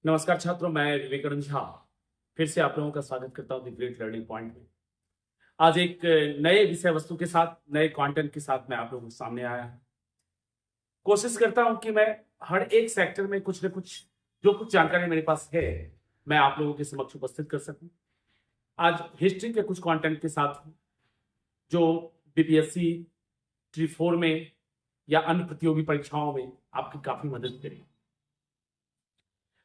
नमस्कार छात्रों, मैं विवेकानंद झा फिर से आप लोगों का स्वागत करता हूं द ग्रेट लर्निंग पॉइंट में। आज एक नए विषय वस्तु के साथ, नए कंटेंट के साथ मैं आप लोगों के सामने आया हूं। कोशिश करता हूं कि मैं हर एक सेक्टर में कुछ न कुछ जो कुछ जानकारी मेरे पास है मैं आप लोगों के समक्ष उपस्थित कर सकूं। आज हिस्ट्री के कुछ कंटेंट के साथ हूं, जो बीपीएससी टी 4 में या अन्य प्रतियोगी परीक्षाओं में आपकी काफी मदद करेगी।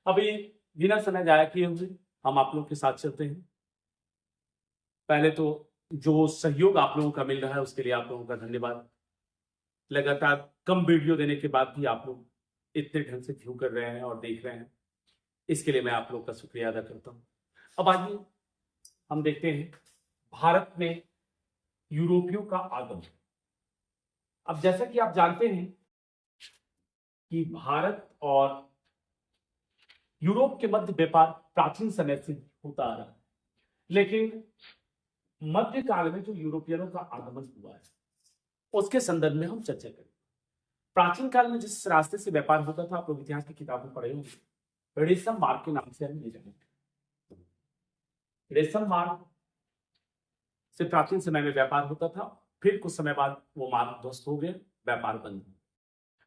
अभी बिना समय जाया किए हुए हम आप लोगों के साथ चलते हैं। पहले तो जो सहयोग आप लोगों का मिल रहा है उसके लिए आप लोगों का धन्यवाद। लगातार कम वीडियो देने के बाद भी आप लोग इतने ढंग से व्यू कर रहे हैं और देख रहे हैं, इसके लिए मैं आप लोगों का शुक्रिया अदा करता हूं। अब आइए हम देखते हैं भारत में यूरोपियों का आगमन। अब जैसा कि आप जानते हैं कि भारत और यूरोप के मध्य व्यापार प्राचीन समय से होता आ रहा है, लेकिन मध्यकाल में जो यूरोपियनों का आगमन हुआ है उसके संदर्भ में हम चर्चा करें। प्राचीन काल में जिस रास्ते से व्यापार होता था, आप लोग इतिहास की किताबें पढ़े होंगे, रेशम मार्ग के नाम से हम जाने। रेशम मार्ग से प्राचीन समय में व्यापार होता था, फिर कुछ समय बाद वो मार्ग ध्वस्त हो गया, व्यापार बंद हो।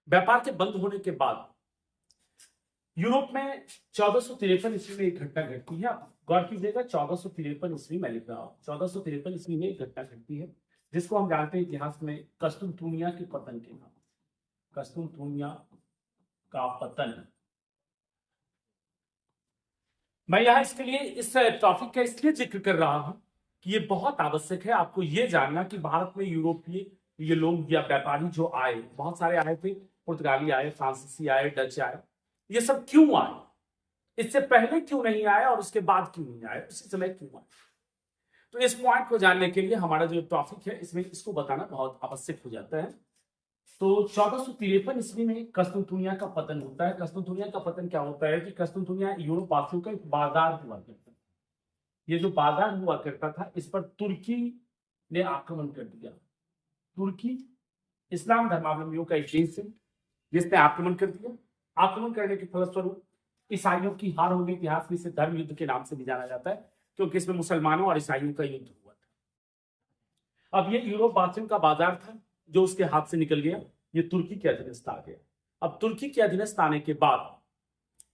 व्यापार के बंद होने के बाद यूरोप में 1453 ईस्वी में एक घटना घटती है। आप गौर कीजिएगा, 1453 ईस्वी में लिख रहा हूं, 1453 ईस्वी में एक घटना घटती है जिसको हम जानते हैं इतिहास में कस्तुनतुनिया के पतन के नाम। कस्तुनतुनिया का पतन। मैं यहां इसके लिए इस टॉपिक का इसलिए जिक्र कर रहा हूं कि ये बहुत आवश्यक है आपको ये जानना कि भारत में यूरोपीय ये लोग या व्यापारी जो आए, बहुत सारे आए थे, पुर्तगाली आए, फ्रांसीसी आए, डच आए, ये सब क्यों आए, इससे पहले क्यों नहीं आए और उसके बाद क्यों नहीं आए, उसी समय क्यों आए। तो इस पॉइंट को जानने के लिए हमारा जो टॉपिक है इसमें इसको बताना बहुत आवश्यक हो जाता है। तो 1453 ईस्वी में कस्तुनतुनिया का पतन होता है। कस्तुनतुनिया का पतन क्या होता है कि कस्तुनतुनिया यूरोप वासियों का एक बाजार हुआ करता था। ये जो बाजार हुआ करता था इस पर तुर्की ने आक्रमण कर दिया। तुर्की इस्लाम धर्मावलंबियों का एक देश है जिसने आक्रमण कर दिया। आक्रमण करने के फलस्वरूप ईसाइयों की हार हो गई। इतिहास में इसे धर्म युद्ध के नाम से भी जाना जाता है क्योंकि इसमें मुसलमानों और ईसाइयों का युद्ध हुआ था। अब ये यूरोप वासियों का बाजार था जो उसके हाथ से निकल गया, ये तुर्की के अधीनस्थ आ गया। अब तुर्की के अधीनस्थ आने के बाद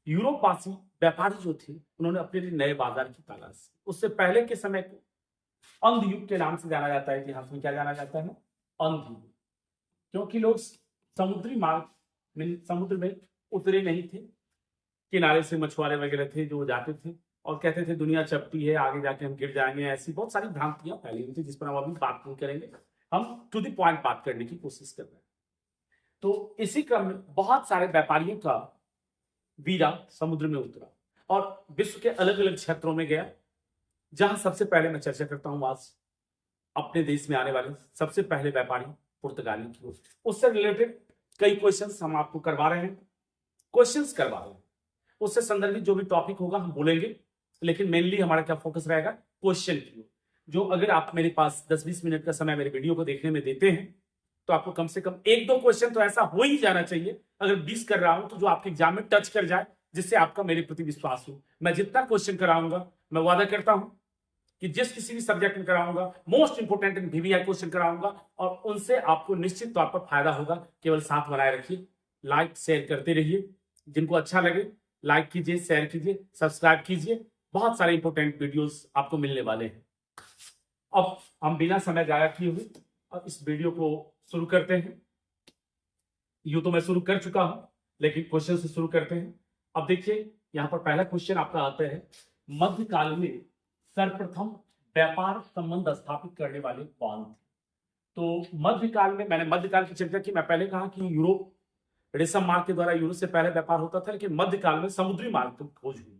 यूरोप वासी व्यापारी जो थे उन्होंने अपने लिए नए बाजार की तलाश। उससे पहले के समय को अंध युग के नाम से जाना जाता है। इतिहास में क्या जाना जाता है? अंध युग। क्योंकि लोग समुद्री मार्ग में, समुद्र में उतरे नहीं थे। किनारे से मछुआरे वगैरह थे जो जाते थे और कहते थे दुनिया चपटी है, आगे जाके हम गिर जाएंगे। ऐसी बहुत सारी भ्रांतियां फैली हुई थी जिस पर हम अभी बात नहीं करेंगे। हम टू द पॉइंट बात करने की कोशिश कर रहे हैं। तो इसी क्रम में बहुत सारे व्यापारियों का वीरा समुद्र में उतरा और विश्व के अलग अलग क्षेत्रों में गया। जहां सबसे पहले मैं चर्चा करता हूं आज अपने देश में आने वाले सबसे पहले व्यापारी पुर्तगाली की। उससे रिलेटेड कई क्वेश्चंस हम आपको करवा रहे हैं, करवा रहे हैं। उससे संदर्भित जो भी टॉपिक होगा हम बोलेंगे, लेकिन मेनली हमारा क्या फोकस रहेगा? क्वेश्चन की। जो अगर आप मेरे पास 10-20 मिनट का समय मेरे वीडियो को देखने में देते हैं तो आपको कम से कम 1-2 क्वेश्चन तो ऐसा हो ही जाना चाहिए, अगर 20 कर रहा हूं तो जो आपके एग्जाम में टच कर जाए, जिससे आपका मेरे प्रति विश्वास हो। मैं जितना क्वेश्चन कराऊंगा मैं वादा करता हूं कि जिस किसी भी सब्जेक्ट में कराऊंगा मोस्ट इंपोर्टेंट वीवीआई क्वेश्चन कराऊंगा और उनसे आपको निश्चित तौर पर फायदा होगा। केवल साथ बनाए रखिए, लाइक शेयर करते रहिए। जिनको अच्छा लगे लाइक कीजिए, शेयर कीजिए, सब्सक्राइब कीजिए। बहुत सारे इंपोर्टेंट वीडियोस आपको मिलने वाले हैं। अब हम बिना समय जाया किए हुए अब इस वीडियो को शुरू करते हैं। यूं तो मैं शुरू कर चुका हूं, लेकिन क्वेश्चन से शुरू करते हैं। अब देखिए यहां पर पहला क्वेश्चन आपका आता है, मध्यकाल में सर्वप्रथम व्यापार संबंध स्थापित करने वाले कौन थे? तो मध्यकाल में, मैंने मध्यकाल की चर्चा की, मैं पहले कहा कि यूरोप रेशम मार्ग के द्वारा यूरोप से पहले व्यापार होता था, लेकिन मध्यकाल में समुद्री मार्ग की खोज हुई।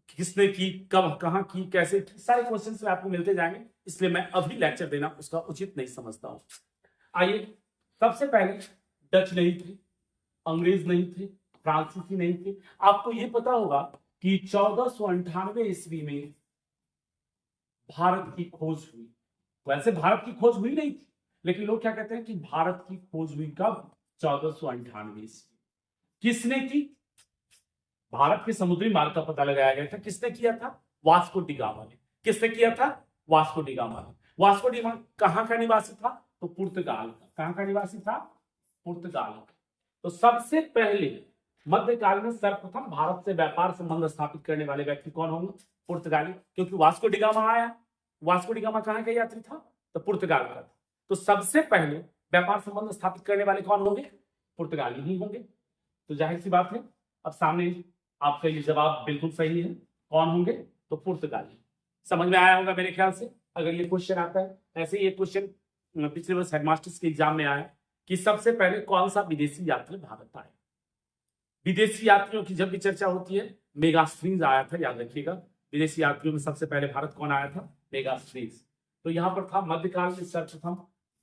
किसने की, कब, कहां की, कैसे की, सारे क्वेश्चन आपको मिलते जाएंगे, इसलिए मैं अभी लेक्चर देना उसका उचित नहीं समझता हूं। आइए, सबसे पहले डच नहीं थे, अंग्रेज नहीं थे, फ्रांसीसी नहीं थे। आपको यह पता होगा कि 1498 ईस्वी में भारत की खोज हुई। वैसे भारत की खोज हुई नहीं थी, लेकिन लोग क्या कहते हैं कि भारत की खोज हुई कब? 1498 ईस्वी। किसने की? भारत के समुद्री मार्ग का पता लगाया गया था, किसने किया था? वास्को डी गामा ने। किसने किया था? वास्को डी गामा ने। वास्को डी गामा कहां का निवासी था? तो पुर्तगाल का। कहां का निवासी था? पुर्तगाल का। तो सबसे पहले मध्यकाल में सर्वप्रथम भारत से व्यापार संबंध स्थापित करने वाले व्यक्ति कौन होंगे? पुर्तगाली, क्योंकि वास्को डी गामा आया। वास्को डी गामा कहां का यात्री था? तो पुर्तगाल का था। तो सबसे पहले व्यापार संबंध स्थापित करने वाले कौन होंगे? पुर्तगाली ही होंगे। तो जाहिर सी बात है, अब सामने आपका ये जवाब बिल्कुल सही है। कौन होंगे? तो पुर्तगाली। समझ में आया होगा मेरे ख्याल से। अगर ये क्वेश्चन आता है, ऐसे ही एक क्वेश्चन पिछले वर्ष हेडमास्टर्स के एग्जाम में आया कि सबसे पहले कौन सा विदेशी यात्री भारत आया। विदेशी यात्रियों की जब भी चर्चा होती है, मेगास्थनीज आया था, याद रखिएगा। विदेशी यात्रियों में सबसे पहले भारत कौन आया था? मेगास्थनीज। तो यहाँ पर था मध्यकाल में सर्वप्रथम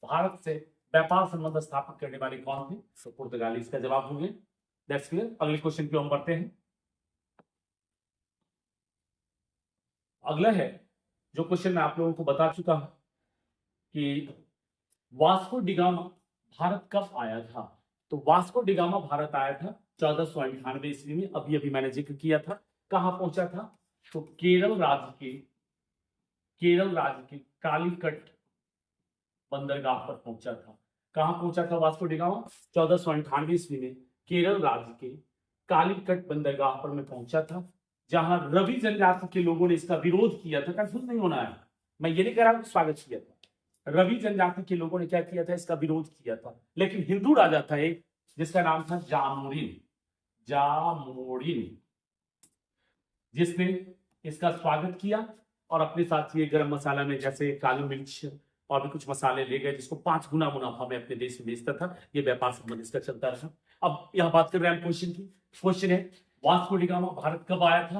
भारत से व्यापार संबंध स्थापित करने वाले कौन थे? तो पुर्तगाली इसका जवाब होंगे। That's clear. अगले क्वेश्चन की ओर हम बढ़ते हैं। अगला है जो क्वेश्चन मैं आप लोगों को बता चुका हूं कि वास्को डी गामा भारत कब आया था। तो वास्को डी गामा भारत आया था 1498 ईस्वी में। अभी मैंने जिक्र किया था। कहां पहुंचा था? तो केरल राज्य के कालीकट बंदरगाह पर पहुंचा था। कहां पहुंचा था वास्को डी गामा? 1498 ईस्वी में केरल राज्य के कालीकट बंदरगाह पर मैं पहुंचा था, जहां रवि जनजाति के लोगों ने इसका विरोध किया था। कंफ्यूज नहीं होना है, मैं ये नहीं कह रहा हूं स्वागत किया था। रवि जनजाति के लोगों ने क्या किया था? इसका विरोध किया था। लेकिन हिंदू राजा था एक, जिसका नाम था जामोरिन, जिसने इसका स्वागत किया और अपने साथ ये गरम मसाला में जैसे काली मिर्च और भी कुछ मसाले ले गए, जिसको 5 गुना मुनाफा में अपने देश में बेचता था। ये व्यापार संबंध इसका चलता रहा। अब यहां बात कर रहे हैं क्वेश्चन की। क्वेश्चन है वास्को डी गामा भारत कब आया था?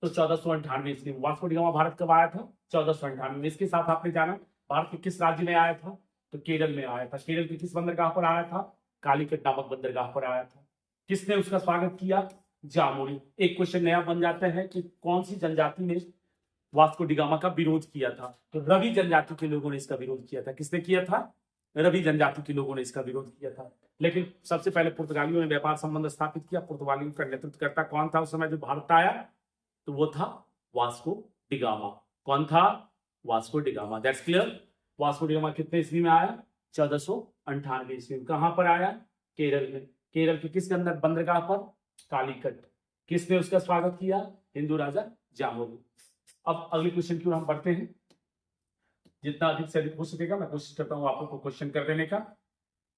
तो 1498 ईस्वी में। वास्को डी गामा भारत कब आया था? 1498 में। इसके साथ आपने जाना भारत के किस राज्य में आया था? तो केरल में आया था। केरल के किस बंदरगाह पर आया था? कालीकट नामक बंदरगाह पर आया था। किसने उसका स्वागत किया? जामोरिन। एक क्वेश्चन नया बन जाता है कि कौन सी जनजाति ने वास्को डी गामा का विरोध किया था? तो रवि जनजाति के लोगों ने इसका विरोध किया था। किसने किया था? रवि जनजाति के लोगों ने इसका विरोध किया था। लेकिन सबसे पहले पुर्तगालियों ने व्यापार संबंध स्थापित किया। पुर्तगालियों का नेतृत्व करता कौन था उस समय जो भारत आया? तो वो था वास्को डी गामा। कौन था? Vasco D gamma. That's clear. Vasco D gamma कितने ईस्वी में आया? 1498 ईस्वी में। कहां पर आया? केरल में। केरल के किस बंदरगाह पर? कालीकट। किसने उसका स्वागत किया? हिंदू राजा जामोरिन। अब अगले क्वेश्चन की ओर हम बढ़ते हैं। जितना अधिक से अधिक हो सकेगा मैं कोशिश करता हूं आप लोग को क्वेश्चन कर देने का।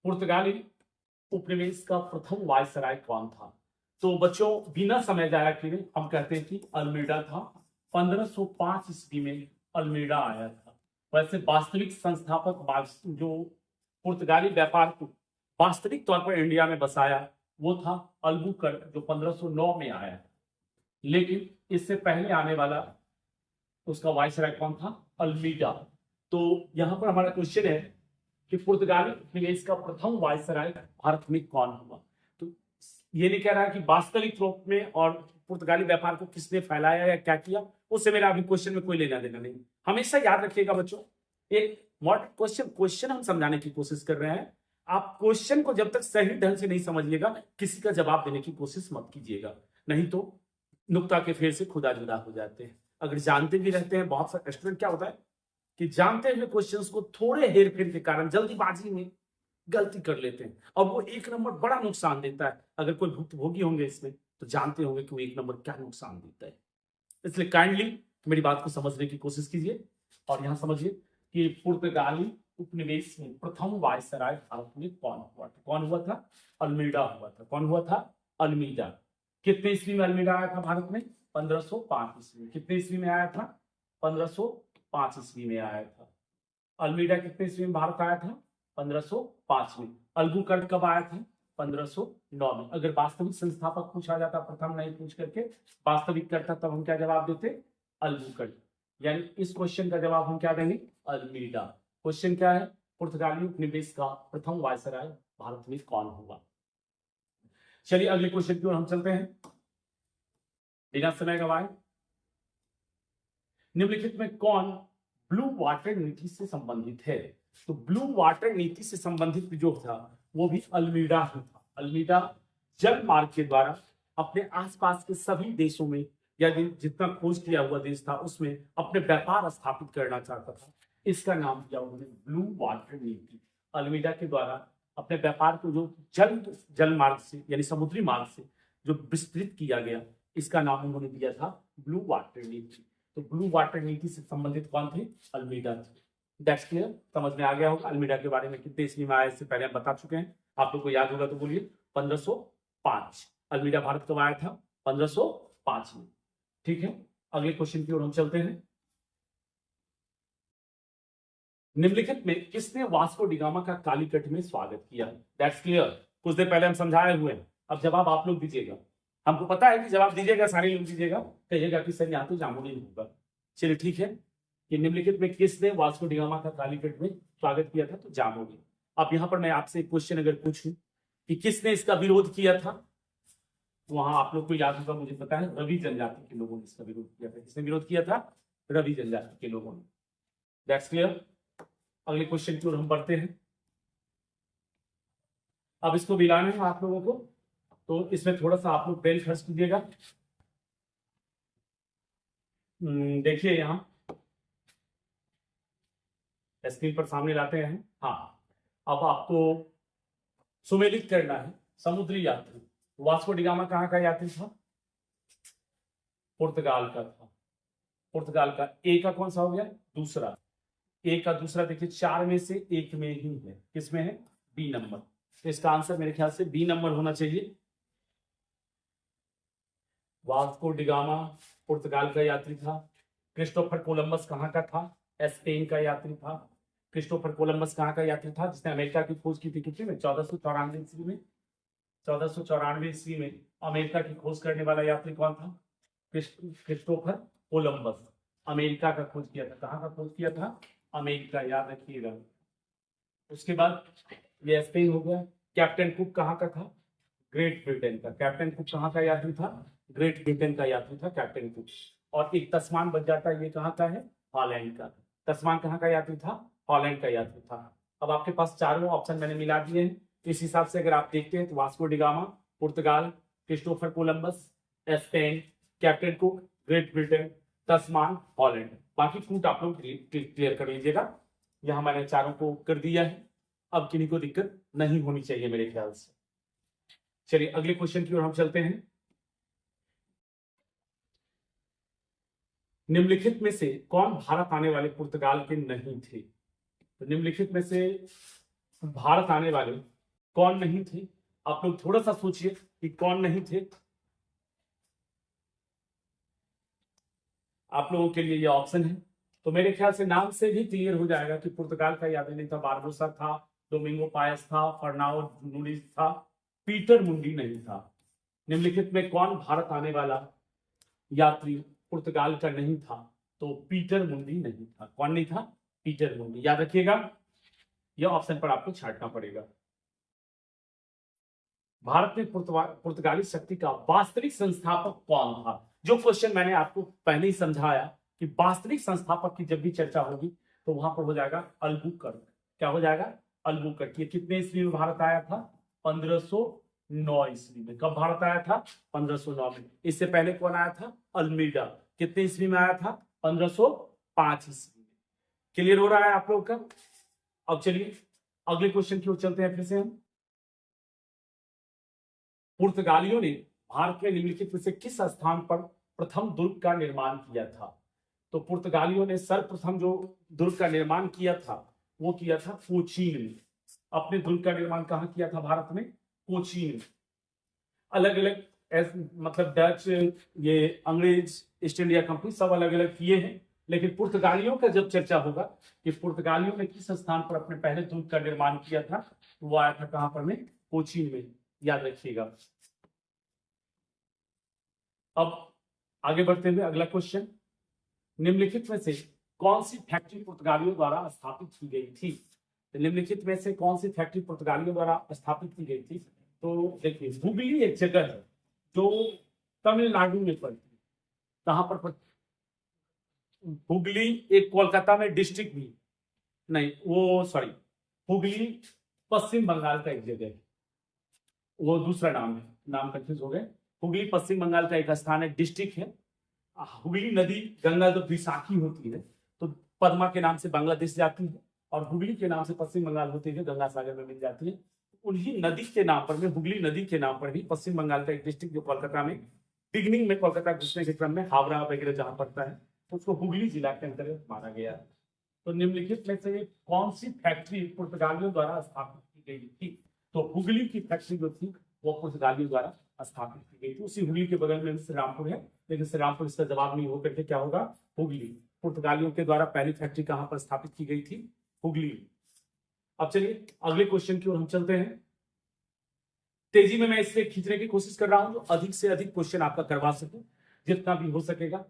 पुर्तगाली उपनिवेश का प्रथम वायसराय कौन था? तो बच्चों बिना समय जाया किए हम कहते हैं कि अल्मीडा था। 1505 ईस्वी में अल्मीडा आया था। वैसे वास्तविक संस्थापक जो पुर्तगाली व्यापार को वास्तविक तौर पर इंडिया में बसाया वो था अल्बुकर्क, जो 1509 में आया। लेकिन इससे पहले आने वाला उसका वायसराय कौन था? अल्मीडा। तो यहां पर हमारा क्वेश्चन है कि पुर्तगाली उपनिवेश का प्रथम वायसराय भारत में कौन हुआ? तो ये नहीं कह रहा है कि वास्तविक रूप में और पुर्तगाली व्यापार को किसने फैलाया या क्या किया, उससे मेरा अभी क्वेश्चन में कोई लेना देना नहीं। हमेशा याद रखिएगा बच्चों, एक मॉडर्न क्वेश्चन हम समझाने की कोशिश कर रहे हैं। आप क्वेश्चन को जब तक सही ढंग से नहीं समझिएगा, किसी का जवाब देने की कोशिश मत कीजिएगा, नहीं तो नुक्ता के फेर से खुदा जुदा हो जाते हैं। अगर जानते भी रहते हैं, बहुत सारे स्टूडेंट क्या होता है कि जानते हुए क्वेश्चंस को थोड़े हेरफेर के कारण जल्दीबाजी में गलती कर लेते हैं और वो 1 नंबर बड़ा नुकसान देता है। अगर कोई भुक्तभोगी होंगे इसमें तो जानते होंगे कि वो 1 नंबर क्या नुकसान देता है। इसलिए काइंडली मेरी बात को समझने की कोशिश कीजिए और यहां समझिए कि पुर्तगाली उपनिवेश में प्रथम वायसराय भारत में कौन हुआ था? कौन हुआ था? अल्मीडा हुआ था। कौन हुआ था? अल्मीडा। कितने ईस्वी में अल्मीडा आया था भारत में? 1505 ईस्वी में। कितने ईस्वी में आया था? 1505 ईस्वी में आया था। अल्मीडा कितने ईस्वी में भारत आया था? 1505 में। अल्बुकर्क कब आया था? 1509 में। अगर वास्तविक संस्थापक पूछा जाता, प्रथम नहीं पूछ करके वास्तविक करता, तब हम क्या जवाब देते? अल्बुकर्क। यानी इस क्वेश्चन का जवाब हम क्या देंगे? अल्मीडा। क्वेश्चन क्या है? पुर्तगाली उपनिवेश का प्रथम वायसराय भारत में कौन हुआ? चलिए अगले क्वेश्चन की ओर हम चलते हैं बिना समय गवाए। निम्नलिखित में कौन ब्लू वाटर नीति से संबंधित है? तो ब्लू वाटर नीति से संबंधित जो था वो भी अल्मीडा ही था। अल्मीडा जल मार्ग के द्वारा अपने आसपास के सभी देशों में या जितना खोज किया हुआ देश था उसमें अपने व्यापार स्थापित करना चाहता था। इसका नाम दिया उन्होंने ब्लू वाटर नीति। अल्मीडा के द्वारा अपने व्यापार को जो जल मार्ग से यानी समुद्री मार्ग से जो विस्तृत किया गया, इसका नाम उन्होंने दिया था ब्लू वाटर नीति। तो ब्लू वाटर नीति से संबंधित कौन थे? अल्मीडा थे। दैट्स क्लियर, समझ में आ गया होगा अल्मीडा के बारे में कितने ईस्वी में आए, इससे पहले हम बता चुके हैं। आप लोग को याद होगा तो बोलिए 1505। अल्मीडा भारत कब आया था? 1505 में। ठीक है, अगले क्वेश्चन की ओर हम चलते हैं। निम्नलिखित में किसने वास्को डिगामा का कालीकट में स्वागत किया? दैट्स क्लियर, कुछ देर पहले हम समझाए हुए हैं। अब जवाब आप लोग दीजिएगा। हमको पता है कि जवाब दीजिएगा, सारे लोग दीजिएगा, कहिएगा कि सर यहाँ तो जामुनी होगा। चलिए ठीक है, कि निम्नलिखित में किसने वास्को डिगामा का कालीकट में स्वागत किया था? तो जामोरिन। अब यहाँ पर मैं आपसे एक क्वेश्चन अगर पूछूं कि किसने इसका विरोध किया था, तो वहां आप लोग को याद होगा, मुझे पता है, रवि जनजाति के लोगों ने इसका विरोध किया था। किसने विरोध किया था? रवि जनजाति के लोगों ने। That's clear. अगले क्वेश्चन की ओर हम बढ़ते हैं। अब इसको मिलाना है आप लोगों को, तो इसमें थोड़ा सा आप लोग ब्रेन खर्च कीजिएगा। देखिए यहां स्क्रीन पर सामने लाते हैं। हाँ, अब आपको सुमेलित करना है समुद्री यात्री। वास्को डिगामा कहाँ का यात्री था? पुर्तगाल का था। पुर्तगाल का। ए का कौन सा हो गया? दूसरा। ए का दूसरा देखिए 4 में से 1 में ही है। किसमें है? B number. तो इसका आंसर मेरे ख्याल से बी नंबर होना चाहिए। वास्को डिगामा पुर्तगाल का यात्री था। क्रिस्टोफर कोलंबस कहाँ का था? स्पेन का यात्री था। क्रिस्टोफर कोलंबस कहाँ का यात्री था? जिसने अमेरिका की खोज की थी कितने में? 1494 ईस्वी में। 1494 ईस्वी में अमेरिका की खोज करने वाला यात्री कौन था? Christopher Columbus. अमेरिका का खोज किया था। कहाँ का खोज किया था? अमेरिका, याद रखिएगा। उसके बाद ये स्पेन हो गया। कैप्टन कुक कहाँ का था? ग्रेट ब्रिटेन का। कैप्टन कुक कहाँ का यात्री था? ग्रेट ब्रिटेन का यात्री था कैप्टन कुक। और एक तस्मान बच जाता है, ये कहाँ का है? हॉलैंड का। तस्मान कहाँ का यात्री था? हॉलैंड का यात्री था। अब आपके पास चारों ऑप्शन मैंने मिला दिए हैं। इस हिसाब से अगर आप देखते हैं तो वास्को डिगामा पुर्तगाल, Christopher Columbus Spain, captain Cook Great Britain, Tasman Holland. बाकी कूट आप लोग क्लियर कर लीजिएगा। यहां मैंने चारों को कर दिया है। अब किन्हीं को दिक्कत नहीं होनी चाहिए मेरे ख्याल से। चलिए अगले क्वेश्चन की ओर हम चलते हैं। निम्नलिखित में से कौन भारत आने वाले पुर्तगाल के नहीं थे? तो निम्नलिखित में से भारत आने वाले कौन नहीं थे? आप लोग थोड़ा सा सोचिए कि कौन नहीं थे। आप लोगों के लिए ये ऑप्शन है। तो मेरे ख्याल से नाम से भी क्लियर हो जाएगा कि पुर्तगाल का यात्री नहीं था। बारबोसा था, डोमिंगो पायस था, फर्नाओ नूनिज था, पीटर मुंडी नहीं था। निम्नलिखित में कौन भारत आने वाला यात्री पुर्तगाल का नहीं था? तो पीटर मुंडी नहीं था। कौन नहीं था? पीटर मुंडी। याद रखिएगा, यह ऑप्शन पर आपको छांटना पड़ेगा। भारत में पुर्तगाली शक्ति का वास्तविक संस्थापक कौन था? जो क्वेश्चन मैंने आपको पहले ही समझाया कि वास्तविक संस्थापक की जब भी चर्चा होगी तो वहां पर हो जाएगा अल्बुकर्क। क्या हो जाएगा? अल्बुकर्क। ये कितने ईस्वी में भारत आया था? 1509 ईस्वी में। कब भारत आया था? 1509 में। इससे पहले कौन आया था? अल्मीडा। कितने ईस्वी में आया था? 1505 ईस्वी में। क्लियर हो रहा है आप लोग का? अब चलिए अगले क्वेश्चन की ओर चलते हैं फिर से हम। पुर्तगालियों ने भारत में निम्नलिखित में से किस स्थान पर प्रथम दुर्ग का निर्माण किया था? तो पुर्तगालियों ने सर्वप्रथम जो दुर्ग का निर्माण किया था वो किया था कोचीन में। अपने दुर्ग का निर्माण कहाँ किया था भारत में? कोचीन में। अलग अलग मतलब डच, ये अंग्रेज, ईस्ट इंडिया कंपनी सब अलग अलग किए हैं, लेकिन पुर्तगालियों का जब चर्चा होगा कि पुर्तगालियों ने किस स्थान पर अपने पहले दुर्ग का निर्माण किया था, तो वो आया था कहां पर? में कोचीन में। याद रखिएगा। अब आगे बढ़ते हुए अगला क्वेश्चन। निम्नलिखित में से कौन सी फैक्ट्री पुर्तगालियों द्वारा स्थापित की गई थी? तो निम्नलिखित में से कौन सी फैक्ट्री पुर्तगालियों द्वारा स्थापित की गई थी? तो देखिए, हुगली एक जगह है जो तमिलनाडु में पड़ती है। कहां पर पड़ती? हुगली एक कोलकाता में डिस्ट्रिक्ट भी नहीं, वो सॉरी, हुगली पश्चिम बंगाल का एक जगह है। वो दूसरा नाम है, नाम कंफ्यूज हो गए। हुगली पश्चिम बंगाल का एक स्थान है, डिस्ट्रिक्ट है। हुगली नदी गंगा जब विशाखी होती है तो पद्मा के नाम से बांग्लादेश जाती है और हुगली के नाम से पश्चिम बंगाल होती है, गंगा सागर में मिल जाती है। उन्हीं नदी के नाम पर, हुगली नदी के नाम पर भी पश्चिम बंगाल का एक डिस्ट्रिक्ट जो कोलकाता में बिगनिंग में कोलकाता घुसने के क्रम में हावड़ा वगैरह जहां पड़ता है तो उसको हुगली जिला के अंतर्गत माना गया। तो निम्नलिखित में से कौन सी फैक्ट्री पुर्तगालियों द्वारा स्थापित की गई थी? तो हुगली की फैक्ट्री जो थी वो पुर्तगालियों द्वारा स्थापित की गई थी। उसी हुगली के बगल में श्री रामपुर है, लेकिन श्री रामपुर इसका जवाब नहीं होकर के क्या होगा? हुगली। पुर्तगालियों के द्वारा पहली फैक्ट्री कहां पर स्थापित की गई थी? हुगली। अब चलिए अगले क्वेश्चन की ओर हम चलते हैं। तेजी में मैं इसलिए खींचने की कोशिश कर रहा हूं जो अधिक से अधिक क्वेश्चन आपका करवा सकूं, जितना भी हो सकेगा।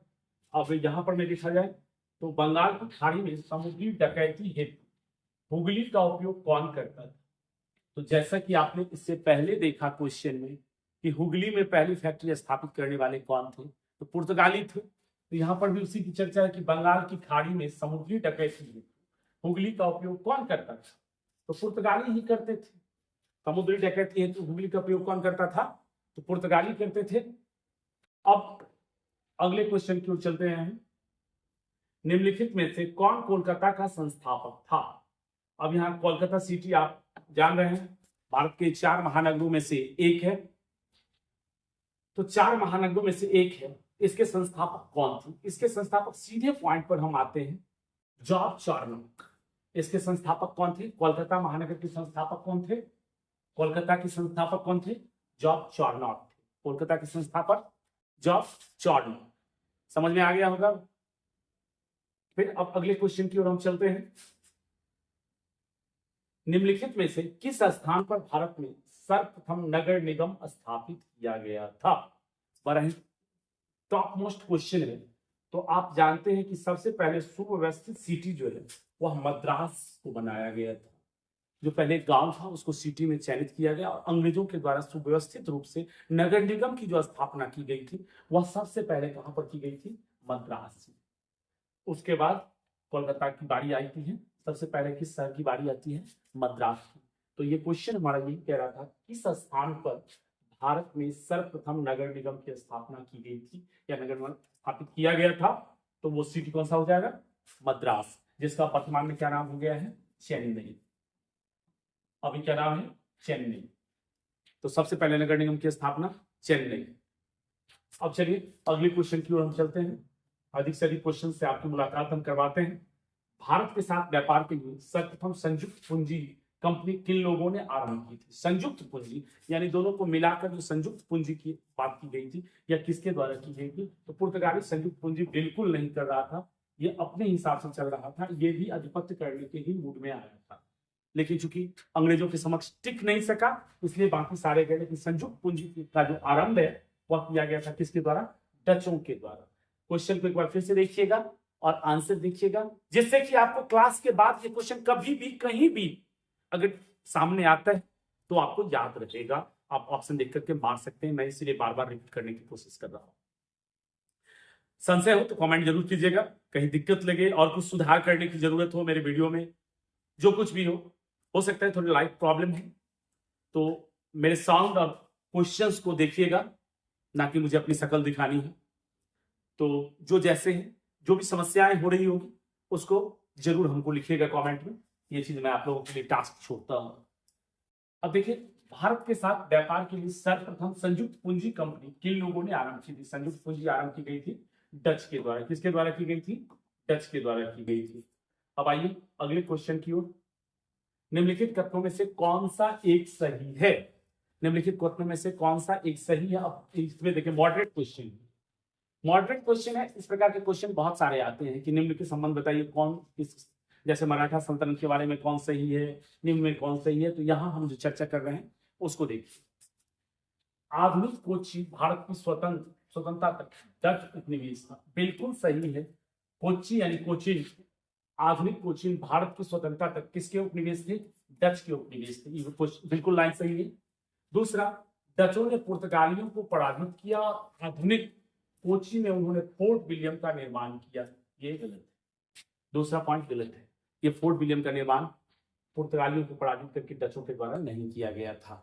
अब यहां पर मैं देखा जाए तो बंगाल की खाड़ी में समुद्री डकैती हेतु हुगली का उपयोग कौन करता था? तो जैसा कि आपने इससे पहले देखा क्वेश्चन में कि हुगली में पहली फैक्ट्री स्थापित करने वाले कौन थे, तो पुर्तगाली थे। तो यहाँ पर भी उसी की चर्चा है कि बंगाल की खाड़ी में समुद्री डकैती हेतु हुगली का उपयोग कौन करता था? तो पुर्तगाली ही करते थे। समुद्री डकैती हेतु हुगली का उपयोग कौन करता था? तो पुर्तगाली करते थे। अब अगले क्वेश्चन की ओर चलते हैं। निम्नलिखित में से कौन कोलकाता का संस्थापक था? अब यहाँ कोलकाता सिटी आप जान रहे हैं भारत के 4 महानगरों में से एक है। तो 4 महानगरों में से एक है। इसके संस्थापक कौन थे? इसके संस्थापक सीधे पॉइंट पर हम आते हैं, जॉर्ज चार्नोक। इसके संस्थापक कौन थे? कोलकाता महानगर के संस्थापक कौन थे? कोलकाता के संस्थापक कौन थे? George Charnock. कोलकाता के संस्थापक जॉर्ज चार्नोक। समझ में आ गया होगा। फिर अब अगले क्वेश्चन की ओर हम चलते हैं। निम्नलिखित में से किस स्थान पर भारत में सर्वप्रथम नगर निगम स्थापित किया गया था? बड़ा ही टॉप मोस्ट क्वेश्चन है। तो आप जानते हैं कि सबसे पहले सुव्यवस्थित सिटी जो है वह मद्रास को बनाया गया था। जो पहले गांव था उसको सिटी में चयनित किया गया और अंग्रेजों के द्वारा सुव्यवस्थित रूप से नगर निगम की जो स्थापना की गई थी वह सबसे पहले कहां पर की गई थी? मद्रास में। उसके बाद कोलकाता की बारी आती है। सबसे पहले किस शहर की बारी आती है? मद्रास की। तो ये क्वेश्चन हमारा यही कह रहा था किस स्थान पर भारत में सर्वप्रथम नगर निगम की स्थापना की गई थी या नगर निगम स्थापित किया गया था? तो वो सिटी कौन सा हो जाएगा? मद्रास, जिसका वर्तमान में क्या नाम हो गया है? चेन्नई। अभी क्या नाम है? चेन्नई। तो सबसे पहले नगर निगम की स्थापना चेन्नई। अब चलिए अगले क्वेश्चन की ओर हम चलते हैं। अधिक से अधिक क्वेश्चन से आपकी मुलाकात हम करवाते हैं। भारत के साथ व्यापार के लिए सर्वप्रथम संयुक्त पूंजी कंपनी किन लोगों ने आरंभ की थी? संयुक्त पूंजी यानी दोनों को मिलाकर जो संयुक्त पूंजी की बात की गई थी या किसके द्वारा की गई थी? तो पुर्तगाली संयुक्त पूंजी बिल्कुल नहीं कर रहा था, ये अपने हिसाब से चल रहा था। ये भी आधिपत्य करने के ही मूड में आया था, लेकिन चूंकि अंग्रेजों के समक्ष टिक नहीं सका इसलिए बाकी सारे गए। लेकिन संयुक्त पूंजी का जो आरंभ है वह किया गया था किसके द्वारा? डचों के द्वारा। क्वेश्चन को एक बार फिर से देखिएगा और आंसर देखिएगा, जिससे कि आपको क्लास के बाद ये क्वेश्चन कभी भी कहीं भी अगर सामने आता है तो आपको याद रहेगा। आप ऑप्शन देख करके मार सकते हैं। मैं इसलिए बार बार रिपीट करने की कोशिश कर रहा हूं। संशय हो तो कमेंट जरूर कीजिएगा। कहीं दिक्कत लगे और कुछ सुधार करने की जरूरत हो मेरे वीडियो में, जो कुछ भी हो सकता है थोड़ी लाइट प्रॉब्लम है, तो मेरे साउंड और क्वेश्चंस को देखिएगा, ना कि मुझे अपनी शक्ल दिखानी है। तो जो जैसे हैं, जो भी समस्याएं हो रही होगी उसको जरूर हमको लिखिएगा कमेंट में। ये चीज मैं आप लोगों के लिए टास्क छोड़ता हूं। अब देखिए, भारत के साथ व्यापार के लिए सर्वप्रथम संयुक्त पूंजी कंपनी किन लोगों ने आरंभ की थी? संयुक्त पूंजी आरंभ की गई थी डच के द्वारा। किसके द्वारा की गई थी? डच के द्वारा की गई थी। अब आइए अगले क्वेश्चन की ओर। निम्नलिखित कथनों में से कौन सा एक सही है? निम्नलिखित कथनों में से कौन सा एक सही है? अब इसमें देखिए मॉडरेट क्वेश्चन है। मॉडरेट क्वेश्चन है। इस प्रकार के क्वेश्चन बहुत सारे आते हैं कि निम्न के संबंध बताइए कौन किस, जैसे मराठा सल्तनत के बारे में कौन सही है, निम्न में कौन सही है। तो यहां हम जो चर्चा कर रहे हैं उसको देखिए। आधुनिक कोच्चि भारत की स्वतंत्रता तक डच उपनिवेश था। बिल्कुल सही है। कोच्चि यानी कोचीन, आधुनिक कोचीन भारत की स्वतंत्रता तक किसके उपनिवेश थे? डच के उपनिवेश थे। ये बिल्कुल लाइन सही है। दूसरा, डचों ने पुर्तगालियों को पराजित किया। आधुनिक कोच्चि में उन्होंने फोर्ट विलियम का निर्माण किया। ये गलत है। दूसरा पॉइंट गलत है। ये फोर्ट विलियम का निर्माण पुर्तगालियों को पराजित करके डचों के द्वारा नहीं किया गया था।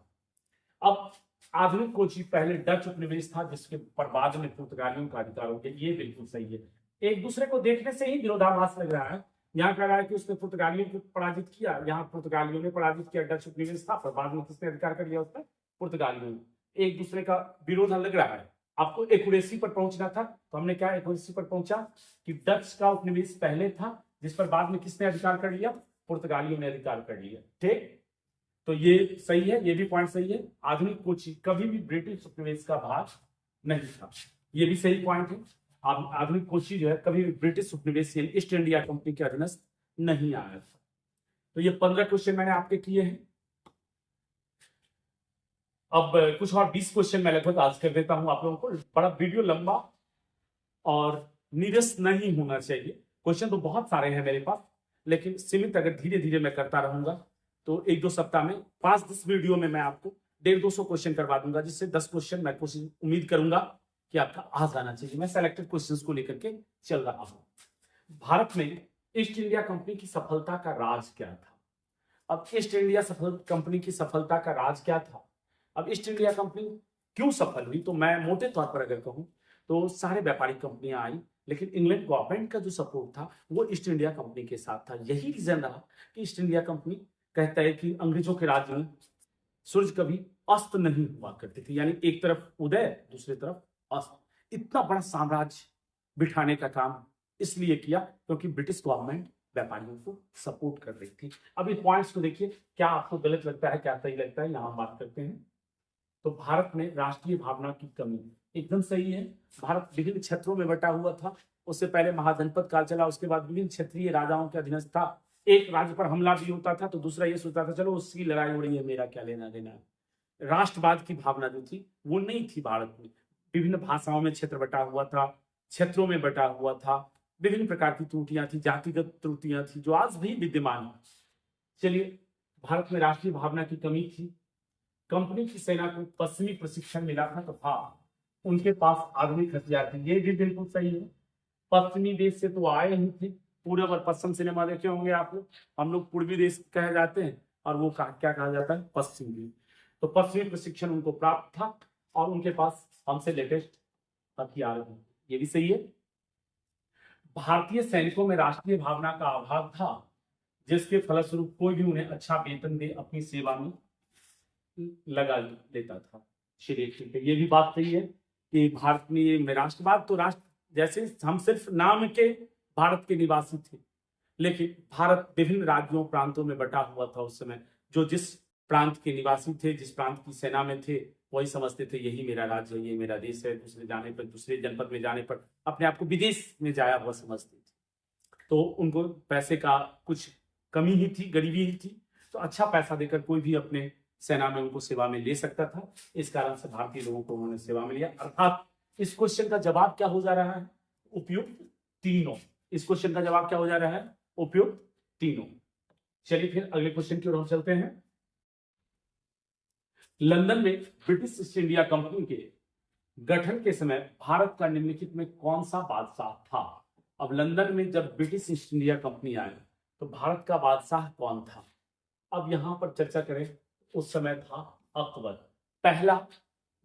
अब आधुनिक कोची पहले डच उपनिवेश था जिसके पर बाद में पुर्तगालियों का अधिकार हो गया। ये बिल्कुल सही है। एक दूसरे को देखने से ही विरोधाभास लग रहा है। यहाँ कह रहा है कि उसने पुर्तगालियों को पराजित किया, यहाँ पुर्तगालियों ने पराजित किया, डच उपनिवेश था, पर बाद में किसने अधिकार कर लिया उस पर? पुर्तगालियों ने। एक दूसरे का विरोध लग रहा है। आपको एक्यूरेसी पर पहुंचना था, तो हमने क्या एक्यूरेसी पर पहुंचा कि डच का उपनिवेश पहले था जिस पर बाद में किसने अधिकार कर लिया? पुर्तगालियों ने अधिकार कर लिया। ठीक, तो ये सही है, ये भी पॉइंट सही है। आधुनिक कोची कभी भी ब्रिटिश उपनिवेश का भाग नहीं था, ये भी सही पॉइंट है। आधुनिक कोची जो है कभी भी ब्रिटिश उपनिवेश यानी ईस्ट इंडिया कंपनी के अधीनस्थ नहीं आया था। तो ये 15 क्वेश्चन मैंने आपके किए हैं। अब कुछ और 20 क्वेश्चन मैं लगभग आज कर देता हूं आप लोगों को। बड़ा वीडियो लंबा और नीरस नहीं होना चाहिए। क्वेश्चन तो बहुत सारे हैं मेरे पास, लेकिन सीमित अगर धीरे धीरे मैं करता रहूंगा तो 1-2 सप्ताह में 5-10 वीडियो में मैं आपको 150-200 क्वेश्चन करवा दूंगा, जिससे 10 क्वेश्चन मैं कोशिश उम्मीद करूंगा कि आपका आ जाना चाहिए। मैं सेलेक्टेड क्वेश्चंस को लेकर के चल रहा हूं। भारत में ईस्ट इंडिया कंपनी की सफलता का राज क्या था? अब ईस्ट इंडिया कंपनी की सफलता का राज क्या था? अब ईस्ट इंडिया कंपनी क्यों सफल हुई? तो मैं मोटे तौर पर अगर कहूं तो सारे व्यापारिक कंपनियां आई, लेकिन इंग्लैंड गवर्नमेंट का जो सपोर्ट था वो ईस्ट इंडिया कंपनी के साथ था। यही रीजन रहा कि ईस्ट इंडिया कंपनी कहता है कि अंग्रेजों के राज्य में सूरज कभी अस्त नहीं हुआ करती थी, यानी एक तरफ उदय दूसरी तरफ अस्त। इतना बड़ा साम्राज्य बिठाने का काम इसलिए किया क्योंकि ब्रिटिश गवर्नमेंट व्यापारियों को सपोर्ट कर रही थी। अब इन पॉइंट्स को देखिए, क्या आपको गलत लगता है, क्या सही लगता है, यहां बात करते हैं। तो भारत में राष्ट्रीय भावना की कमी एकदम सही है। भारत विभिन्न क्षेत्रों में बटा हुआ था। उससे पहले महाजनपद काल चला, उसके बाद विभिन्न क्षेत्रीय राजाओं के अधीनस्थ था। एक राज्य पर हमला भी होता था तो दूसरा ये सोचता था चलो उसकी लड़ाई हो रही है, मेरा क्या लेना देना है। राष्ट्रवाद की भावना जो थी वो नहीं थी भारत में। विभिन्न भाषाओं में क्षेत्र बटा हुआ था, क्षेत्रों में बटा हुआ था, विभिन्न प्रकार की त्रुटियां थी, जातिगत त्रुटियां थी जो आज भी विद्यमान है। चलिए, भारत में राष्ट्रीय भावना की कमी थी। कंपनी की सेना को पश्चिमी प्रशिक्षण मिला था तो उनके पास आधुनिक हथियार थे, ये भी बिल्कुल सही है। पश्चिमी देश से तो आए ही थे। पूर्व और पश्चिम सिनेमा देखे होंगे आप लोग। हम लोग पूर्वी देश कहे जाते हैं और वो क्या कहा जाता है? पश्चिमी। तो पश्चिमी प्रशिक्षण उनको प्राप्त था और उनके पास हमसे लेटेस्ट हथियार है, ये भी सही है। भारतीय सैनिकों में राष्ट्रीय भावना का अभाव था, जिसके फलस्वरूप कोई भी उन्हें अच्छा वेतन दे अपनी सेवा में लगा लेता था। चलिए ठीक है, ये भी बात सही है कि भारत में राष्ट्रवाद तो जैसे हम सिर्फ नाम के भारत के निवासी थे, लेकिन भारत विभिन्न राज्यों प्रांतों में बटा हुआ था उस समय। जो जिस प्रांत के निवासी थे, जिस प्रांत की सेना में थे, वही समझते थे यही मेरा राज्य है, ये मेरा देश है। दूसरे जाने पर, दूसरे जनपद में जाने पर अपने आप को विदेश में जाया हुआ समझते थे। तो उनको पैसे का कुछ कमी ही थी, गरीबी ही थी, तो अच्छा पैसा देकर कोई भी अपने सेना में उनको सेवा में ले सकता था। इस कारण से भारतीय लोगों को उन्होंने सेवा में लिया। अर्थात इस क्वेश्चन का जवाब क्या हो जा रहा है? उपयुक्त तीनों। इस क्वेश्चन का जवाब क्या हो जा रहा है? उपयुक्त तीनों। चलिए फिर अगले क्वेश्चन की ओर हम चलते हैं। लंदन में ब्रिटिश ईस्ट इंडिया कंपनी के गठन के समय भारत का निम्नलिखित में कौन सा बादशाह था? अब लंदन में जब ब्रिटिश ईस्ट इंडिया कंपनी आई तो भारत का बादशाह कौन था? अब यहां पर चर्चा करें, उस समय था अकबर। पहला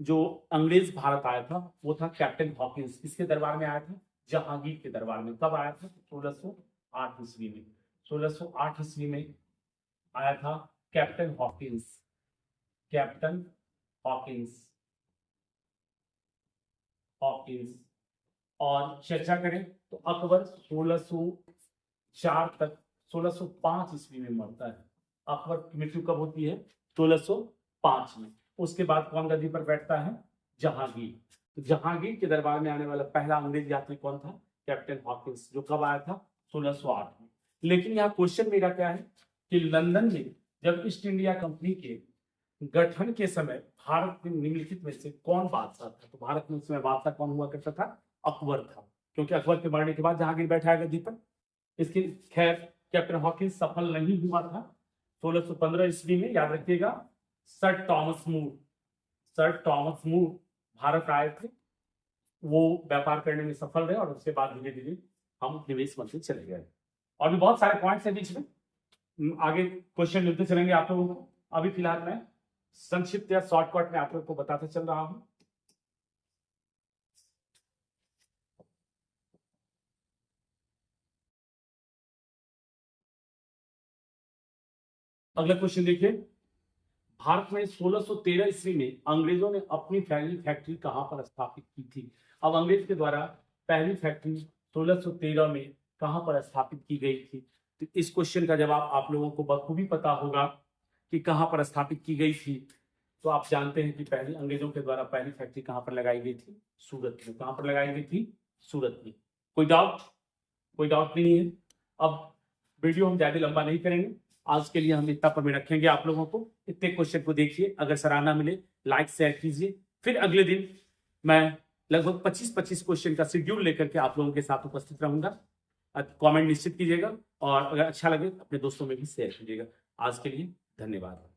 जो अंग्रेज भारत आया था वो था कैप्टन हॉकिंस। किसके दरबार में आया था? जहांगीर के दरबार में। कब आया था? 1608 ईस्वी में। 1608 ईस्वी में आया था कैप्टन हॉकिंस। कैप्टन हॉकिंस और चर्चा करें तो अकबर 1604 तक 1605 ईस्वी में मरता है। अकबर की मृत्यु कब होती है? 1605 में। उसके बाद कौन गद्दी पर बैठता है? जहांगीर। तो जहांगीर के दरबार में आने वाला पहला अंग्रेज यात्री कौन था? कैप्टन हॉकिंस, जो कब आया था? 1608 में। लेकिन यहाँ क्वेश्चन मेरा क्या है कि लंदन में जब ईस्ट इंडिया कंपनी के गठन के समय भारत में निम्नलिखित में से कौन बादशाह था? तो भारत में उस समय बादशाह कौन हुआ करता था? अकबर था, क्योंकि अकबर के मरने के बाद जहांगीर बैठा है गद्दी पर। इसकी खैर कैप्टन हॉकिंस सफल नहीं हुआ था। 1615 ईस्वी में, याद रखिएगा, सर टॉमस मूर भारत आए थे। वो व्यापार करने में सफल रहे और उसके बाद धीरे धीरे हम निवेश मंत्री चले गए। और भी बहुत सारे पॉइंट्स हैं बीच में, आगे क्वेश्चन मिलते चलेंगे आप लोगों को। अभी फिलहाल मैं संक्षिप्त या शॉर्टकट में आप लोग को बताता चल रहा हूं। अगला क्वेश्चन देखिए, भारत में 1613 ईस्वी में अंग्रेजों ने अपनी पहली फैक्ट्री कहां पर स्थापित की थी? अब अंग्रेज के द्वारा पहली फैक्ट्री 1613 में कहां पर स्थापित की गई थी? तो इस क्वेश्चन का जवाब आप लोगों को बखूबी पता होगा कि कहां पर स्थापित की गई थी। तो आप जानते हैं कि पहली अंग्रेजों के द्वारा पहली फैक्ट्री कहां पर लगाई गई थी? सूरत में। कहां पर लगाई गई थी? सूरत में। कोई डाउट? कोई डाउट नहीं है। अब वीडियो हम ज्यादा लंबा नहीं करेंगे, आज के लिए हम इतना पर में रखेंगे आप लोगों को। इतने क्वेश्चन को देखिए, अगर सराहना मिले लाइक शेयर कीजिए। फिर अगले दिन मैं लगभग 25-25 क्वेश्चन का शेड्यूल लेकर के आप लोगों के साथ उपस्थित रहूंगा। कमेंट निश्चित कीजिएगा और अगर अच्छा लगे अपने दोस्तों में भी शेयर कीजिएगा। आज के लिए धन्यवाद।